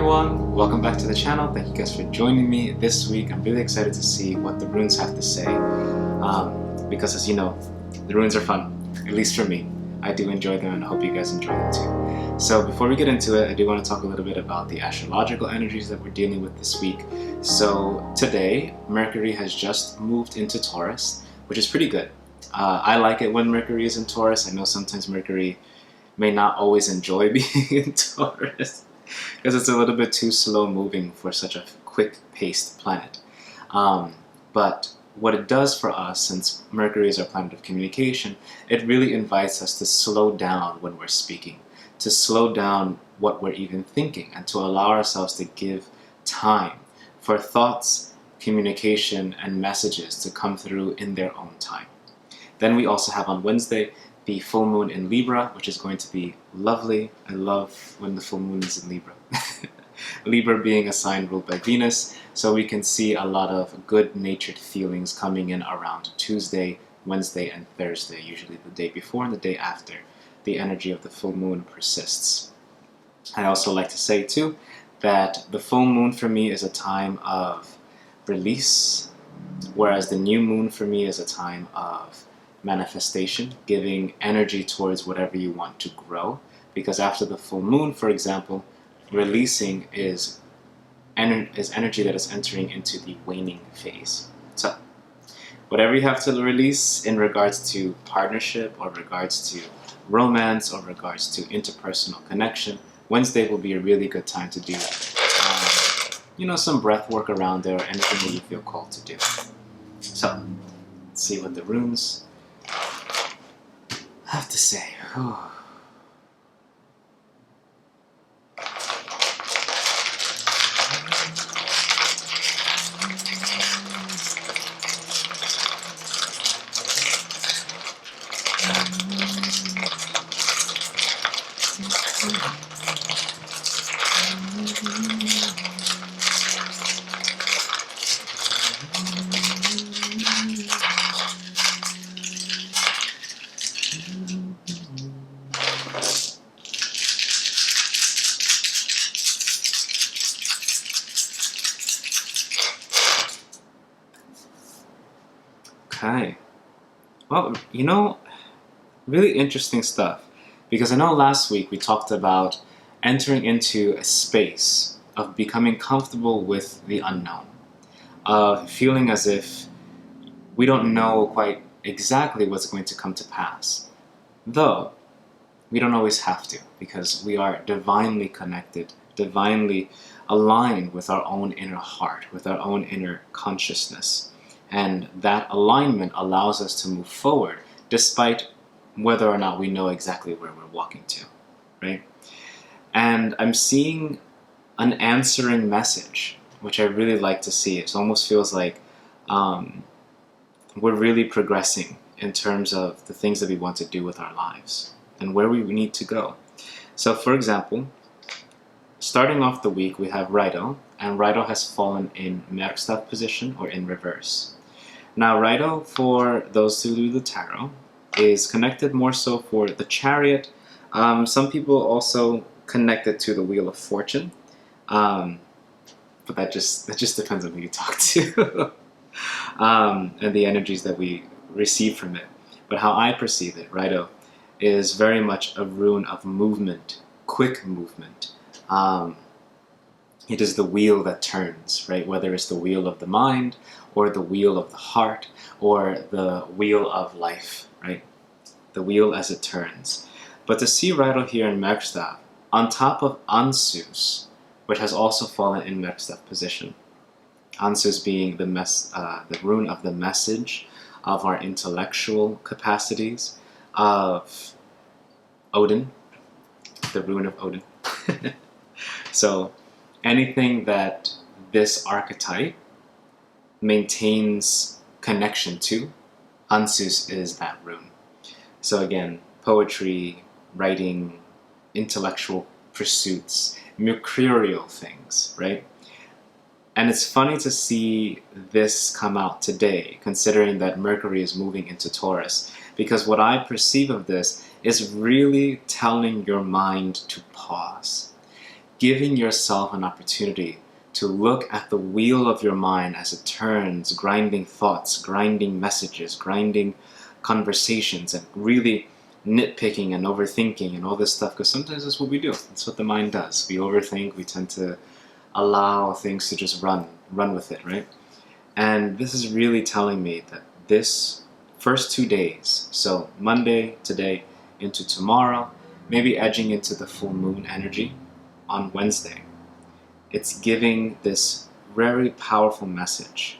everyone, welcome back to the channel. Thank you guys for joining me this week. I'm really excited to see what the runes have to say because as you know, the runes are fun, at least for me. I do enjoy them and I hope you guys enjoy them too. So before we get into it, I do want to talk a little bit about the astrological energies that we're dealing with this week. So today, Mercury has just moved into Taurus, which is pretty good. I like it when Mercury is in Taurus. I know sometimes Mercury may not always enjoy being in Taurus because it's a little bit too slow moving for such a quick-paced planet. But what it does for us, since Mercury is our planet of communication, it really invites us to slow down when we're speaking, to slow down what we're even thinking, and to allow ourselves to give time for thoughts, communication, and messages to come through in their own time. Then we also have on Wednesday the full moon in Libra, which is going to be lovely. I love when the full moon is in Libra. Libra being a sign ruled by Venus, so we can see a lot of good-natured feelings coming in around Tuesday, Wednesday, and Thursday, usually the day before and the day after the energy of the full moon persists. I also like to say too that the full moon for me is a time of release, whereas the new moon for me is a time of manifestation, giving energy towards whatever you want to grow. Because after the full moon, for example, releasing is energy that is entering into the waning phase. So whatever you have to release in regards to partnership or regards to romance or regards to interpersonal connection, Wednesday will be a really good time to do some breath work around there or anything that you feel called to do. So let's see what the runes have to say. Okay. Well, really interesting stuff. Because I know last week we talked about entering into a space of becoming comfortable with the unknown, of feeling as if we don't know quite exactly what's going to come to pass. Though, we don't always have to, because we are divinely connected, divinely aligned with our own inner heart, with our own inner consciousness. And that alignment allows us to move forward despite whether or not we know exactly where we're walking to, right? And I'm seeing an answering message, which I really like to see. It almost feels like we're really progressing in terms of the things that we want to do with our lives and where we need to go. So for example, starting off the week, we have Rido, and Rido has fallen in Merkstav position or in reverse. Now Rido, for those who do the tarot, is connected more so for the Chariot. Some people also connect it to the Wheel of Fortune, but that just depends on who you talk to and the energies that we receive from it. But how I perceive it, Rido, is very much a rune of movement, quick movement. It is the wheel that turns, right? Whether it's the wheel of the mind or the wheel of the heart or the wheel of life, right? The wheel as it turns. But to see Rido here in Merkstav, on top of Ansus, which has also fallen in Merkstav position. Ansus being the rune of the message, of our intellectual capacities, of Odin, the rune of Odin. So anything that this archetype maintains connection to, Ansus is that rune. So again, poetry, writing, intellectual pursuits, mercurial things, right? And it's funny to see this come out today, considering that Mercury is moving into Taurus, because what I perceive of this is really telling your mind to pause. giving yourself an opportunity to look at the wheel of your mind as it turns, grinding thoughts, grinding messages, grinding conversations, and really nitpicking and overthinking and all this stuff, because sometimes that's what we do. That's what the mind does. We overthink, we tend to allow things to just run with it, right? And this is really telling me that this first 2 days, so Monday, today, into tomorrow, maybe edging into the full moon energy on Wednesday, it's giving this very powerful message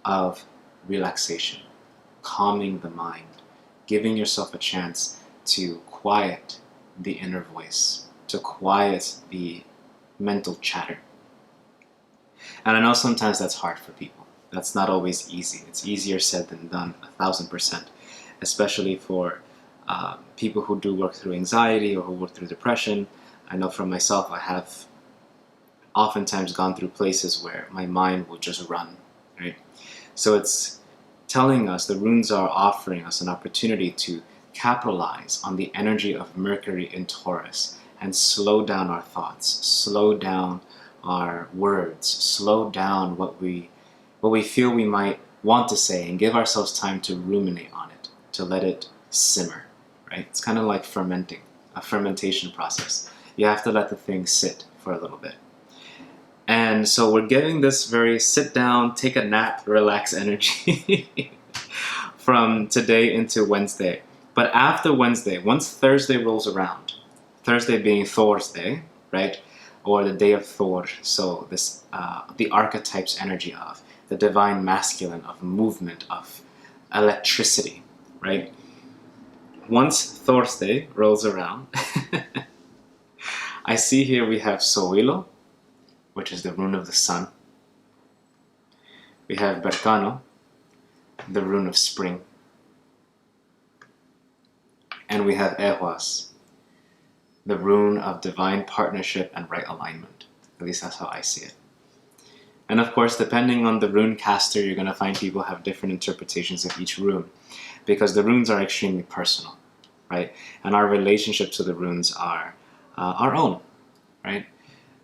of relaxation, calming the mind, giving yourself a chance to quiet the inner voice, to quiet the mental chatter. And I know sometimes that's hard for people. That's not always easy. It's easier said than done, 1000%, especially for people who do work through anxiety or who work through depression. I know for myself, I have oftentimes gone through places where my mind will just run, right? So it's telling us, the runes are offering us an opportunity to capitalize on the energy of Mercury in Taurus and slow down our thoughts, slow down our words, slow down what we feel we might want to say, and give ourselves time to ruminate on it, to let it simmer, right? It's kind of like fermenting, a fermentation process. You have to let the thing sit for a little bit. And so we're getting this very sit down, take a nap, relax energy from today into Wednesday. But after Wednesday, once Thursday rolls around, Thursday being Thor's day, right? Or the day of Thor, so this the archetype's energy of the divine masculine, of movement, of electricity, right? Once Thursday rolls around, I see here we have Sowilo, which is the rune of the sun. We have Berkano, the rune of spring. And we have Ehwas, the rune of divine partnership and right alignment. At least that's how I see it. And of course, depending on the rune caster, you're going to find people have different interpretations of each rune, because the runes are extremely personal, right? And our relationship to the runes are our own, right?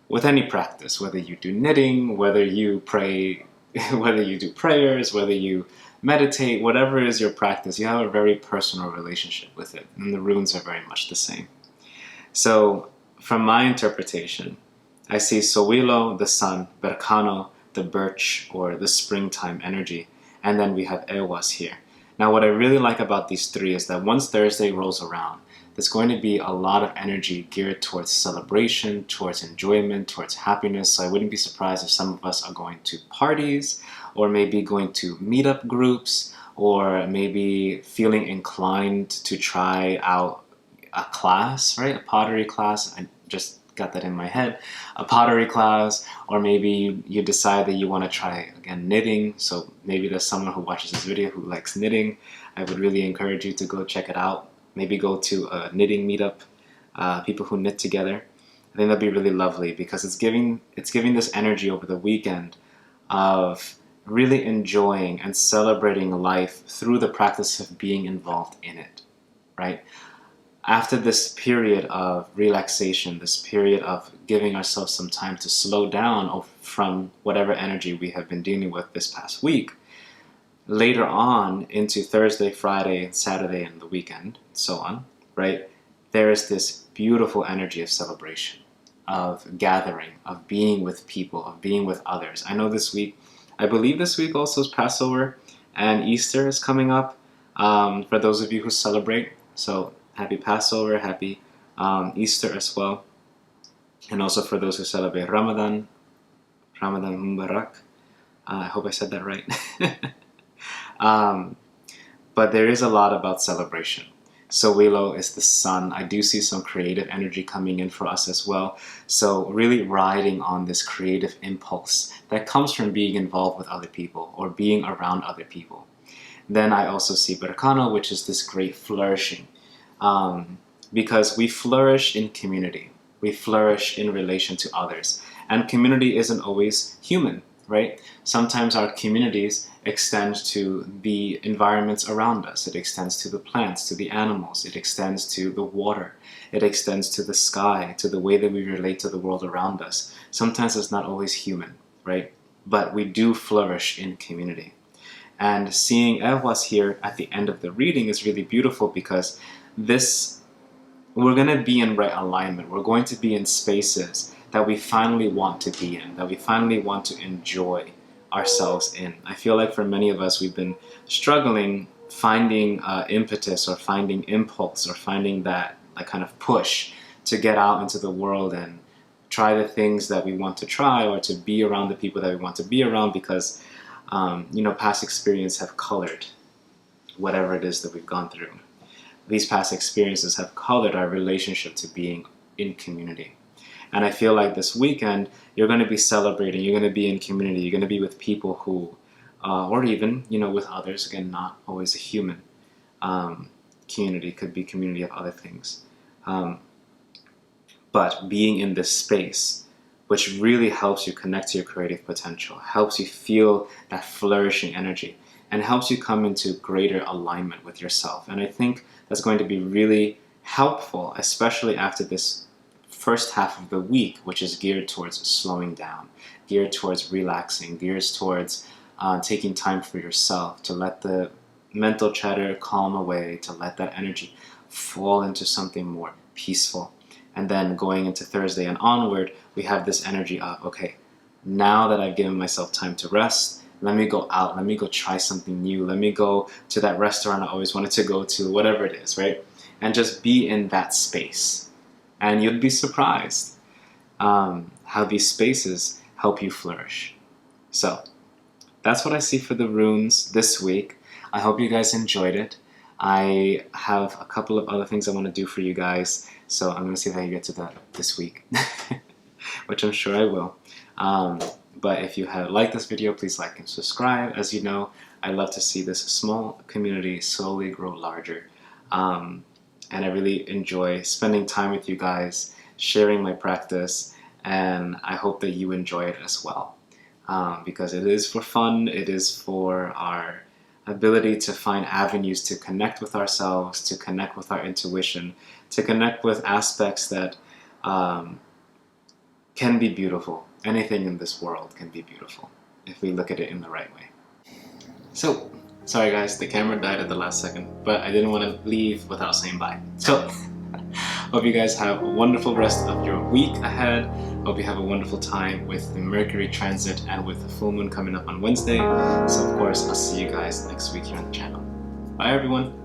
With any practice, whether you do knitting, whether you pray, whether you do prayers, whether you meditate, whatever is your practice, you have a very personal relationship with it. And the runes are very much the same. So from my interpretation, I see Sowilo, the sun, Berkano, the birch or the springtime energy, and then we have Ehwas here. Now what I really like about these three is that once Thursday rolls around, there's going to be a lot of energy geared towards celebration, towards enjoyment, towards happiness. So I wouldn't be surprised if some of us are going to parties, or maybe going to meetup groups, or maybe feeling inclined to try out a class, right? A pottery class. I just got that in my head. A pottery class, or maybe you decide that you want to try, again, knitting. So maybe there's someone who watches this video who likes knitting. I would really encourage you to go check it out. Maybe go to a knitting meetup, people who knit together. I think that'd be really lovely, because it's giving this energy over the weekend of really enjoying and celebrating life through the practice of being involved in it, right? After this period of relaxation, this period of giving ourselves some time to slow down from whatever energy we have been dealing with this past week, later on into Thursday, Friday, Saturday, and the weekend, so on, right? There is this beautiful energy of celebration, of gathering, of being with people, of being with others. I know this week, I believe this week also is Passover, and Easter is coming up for those of you who celebrate. So happy Passover, happy Easter as well. And also for those who celebrate Ramadan Mubarak. I hope I said that right. But there is a lot about celebration. Sowilo is the sun. I do see some creative energy coming in for us as well. So really riding on this creative impulse that comes from being involved with other people or being around other people. Then I also see Berkano, which is this great flourishing. Because we flourish in community. We flourish in relation to others. And community isn't always human. right? Sometimes our communities extend to the environments around us. It extends to the plants, to the animals. It extends to the water. It extends to the sky, to the way that we relate to the world around us. Sometimes it's not always human, right? But we do flourish in community. And seeing Ehwas here at the end of the reading is really beautiful because we're going to be in right alignment. We're going to be in spaces that we finally want to be in, that we finally want to enjoy ourselves in. I feel like for many of us, we've been struggling finding impetus or finding impulse or finding that kind of push to get out into the world and try the things that we want to try, or to be around the people that we want to be around, because past experience have colored whatever it is that we've gone through. These past experiences have colored our relationship to being in community. And I feel like this weekend, you're going to be celebrating, you're going to be in community, you're going to be with people who, or even, with others, again, not always a human. Community could be community of other things. But being in this space, which really helps you connect to your creative potential, helps you feel that flourishing energy, and helps you come into greater alignment with yourself. And I think that's going to be really helpful, especially after this first half of the week, which is geared towards slowing down, geared towards relaxing, geared towards taking time for yourself, to let the mental chatter calm away, to let that energy fall into something more peaceful. And then going into Thursday and onward, we have this energy of, okay, now that I've given myself time to rest, let me go out, let me go try something new, let me go to that restaurant I always wanted to go to, whatever it is, right? And just be in that space. And you'd be surprised how these spaces help you flourish. So that's what I see for the runes this week. I hope you guys enjoyed it. I have a couple of other things I want to do for you guys, so I'm going to see if I can get to that this week, which I'm sure I will. But if you have liked this video, please like and subscribe. As you know, I love to see this small community slowly grow larger. And I really enjoy spending time with you guys, sharing my practice, and I hope that you enjoy it as well. Because it is for fun, it is for our ability to find avenues to connect with ourselves, to connect with our intuition, to connect with aspects that can be beautiful. Anything in this world can be beautiful if we look at it in the right way. So, sorry guys, the camera died at the last second, but I didn't want to leave without saying bye. So, hope you guys have a wonderful rest of your week ahead. Hope you have a wonderful time with the Mercury transit and with the full moon coming up on Wednesday. So of course, I'll see you guys next week here on the channel. Bye everyone!